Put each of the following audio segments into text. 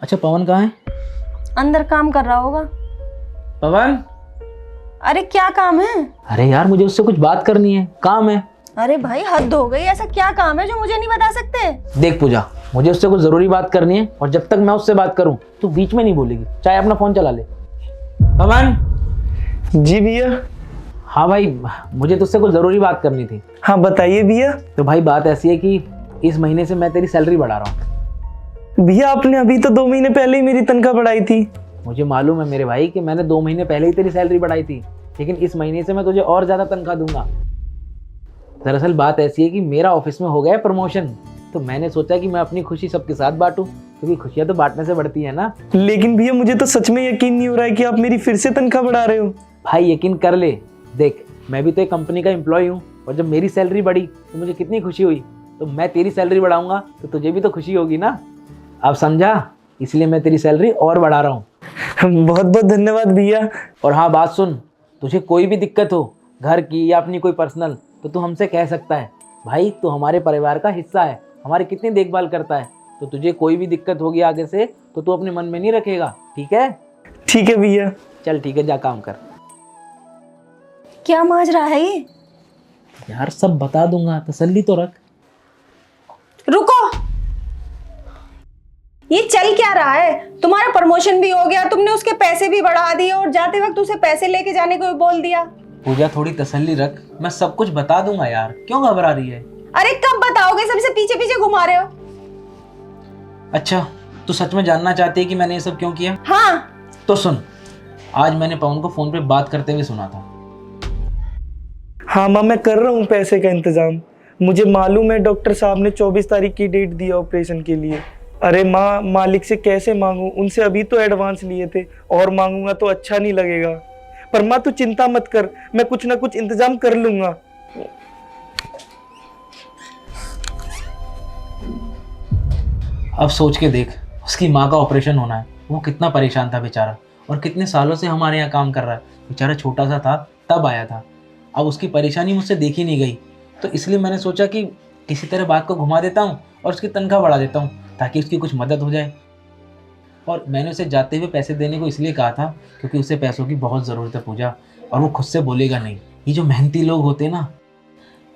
अच्छा पवन कहाँ है? अंदर काम कर रहा होगा। पवन, अरे क्या काम है? अरे यार मुझे उससे कुछ बात करनी है, काम है। अरे भाई हद हो गई, ऐसा क्या काम है जो मुझे नहीं बता सकते? देख पूजा, मुझे उससे कुछ जरूरी बात करनी है और जब तक मैं उससे बात करूं तू बीच में नहीं बोलेगी, चाहे अपना फोन चला ले। पवन। जी भैया। हाँ भाई, मुझे तुझसे कुछ जरूरी बात करनी थी। हाँ बताइए भैया। तो भाई बात ऐसी है कि इस महीने से मैं तेरी सैलरी बढ़ा रहा हूँ। भैया आपने अभी तो 2 महीने पहले ही मेरी तनख्वाह बढ़ाई थी। मुझे मालूम है मेरे भाई कि मैंने 2 महीने पहले ही तेरी सैलरी बढ़ाई थी, लेकिन इस महीने से मैं तुझे और ज्यादा तनख्वाह दूंगा। दरअसल बात ऐसी है कि मेरा ऑफिस में हो गया है प्रमोशन, तो मैंने सोचा कि मैं अपनी खुशी सबके साथ बांटूं, क्योंकि खुशियां तो बांटने से बढ़ती है ना। लेकिन भैया मुझे तो सच में यकीन नहीं हो रहा है कि आप मेरी फिर से तनख्वाह बढ़ा रहे हो। भाई यकीन कर ले, देख मैं भी तो एक कंपनी का एम्प्लॉय हूँ और जब मेरी सैलरी बढ़ी तो मुझे कितनी खुशी हुई, तो मैं तेरी सैलरी बढ़ाऊंगा तो तुझे भी तो खुशी होगी ना। अब समझा, इसलिए मैं तेरी सैलरी और बढ़ा रहा हूँ। बहुत बहुत धन्यवाद भैया। और हाँ बात सुन, तुझे कोई भी दिक्कत हो घर की या अपनी कोई पर्सनल, तो तू हमसे कह सकता है। भाई तू हमारे परिवार का हिस्सा है, हमारी कितनी देखभाल करता है, तो तुझे कोई भी दिक्कत होगी आगे से तो तू अपने मन में नहीं रखेगा, ठीक है? ठीक है भैया। चल ठीक है, जा काम कर। क्या माजरा है ये? यार सब बता दूंगा, तसल्ली तो रख। रुको, ये चल क्या रहा है? तुम्हारा प्रमोशन भी हो गया, तुमने उसके पैसे भी बढ़ा दिए और जाते वक्त उसे पैसे लेके जाने को भी बोल दिया। पूजा थोड़ी तसल्ली रख, मैं सब कुछ बता दूंगा यार, क्यों घबरा रही है? अरे कब बताओगे? सबसे पीछे पीछे घुमा रहे हो। अच्छा तू सच में जानना चाहती है कि मैंने ये सब क्यों किया? हाँ। तो सुन, आज मैंने पवन को फोन पे बात करते हुए सुना था। हाँ माँ, मैं कर रहा हूँ पैसे का इंतजाम। मुझे मालूम है डॉक्टर साहब ने 24 तारीख की डेट दी ऑपरेशन के लिए। अरे माँ, मालिक से कैसे मांगू? उनसे अभी तो एडवांस लिए थे, और मांगूंगा तो अच्छा नहीं लगेगा। पर माँ तू चिंता मत कर, मैं कुछ ना कुछ इंतजाम कर लूंगा। अब सोच के देख, उसकी माँ का ऑपरेशन होना है, वो कितना परेशान था बेचारा, और कितने सालों से हमारे यहाँ काम कर रहा है। बेचारा छोटा सा था तब आया था, अब उसकी परेशानी मुझसे देखी नहीं गई, तो इसलिए मैंने सोचा कि किसी तरह बात को घुमा देता हूँ और उसकी तनख्वाह बढ़ा देता हूँ ताकि उसकी कुछ मदद हो जाए। और मैंने उसे जाते हुए पैसे देने को इसलिए कहा था क्योंकि उसे पैसों की बहुत ज़रूरत है पूजा, और वो खुद से बोलेगा नहीं। ये जो मेहनती लोग होते हैं ना,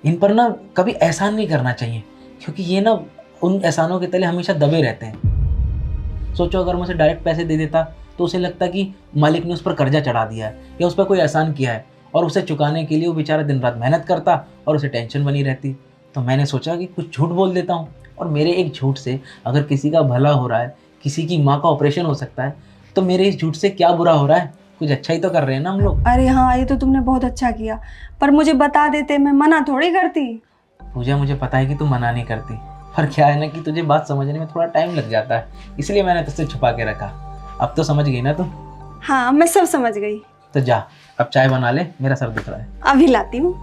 इन पर ना कभी एहसान नहीं करना चाहिए, क्योंकि ये ना उन एहसानों के तले हमेशा दबे रहते हैं। सोचो अगर मैं उसे डायरेक्ट पैसे दे देता तो उसे लगता कि मालिक ने उस पर कर्जा चढ़ा दिया है या उस पर कोई एहसान किया है, और उसे चुकाने के लिए वो बेचारा दिन रात मेहनत करता और उसे टेंशन बनी रहती। तो मैंने सोचा कि कुछ झूठ बोल देता हूँ, और मेरे एक झूठ से अगर किसी का भला हो रहा है, किसी की माँ का ऑपरेशन हो सकता है, तो मेरे इस झूठ से क्या बुरा हो रहा है? कुछ अच्छा ही तो कर रहे हैं ना हम लोग। अरे हाँ, ये तो तुमने बहुत अच्छा किया, पर मुझे बता देते, मैं मना थोड़ी करती। पूजा मुझे पता है कि तू मना नहीं करती, पर क्या है ना कि तुझे बात समझने में थोड़ा टाइम लग जाता है, इसलिए मैंने तुझसे छुपा के रखा। अब तो समझ गई ना तू? हाँ मैं सब समझ गई। तो जा अब चाय बना ले, मेरा सर दुख रहा है। अभी लाती हूँ।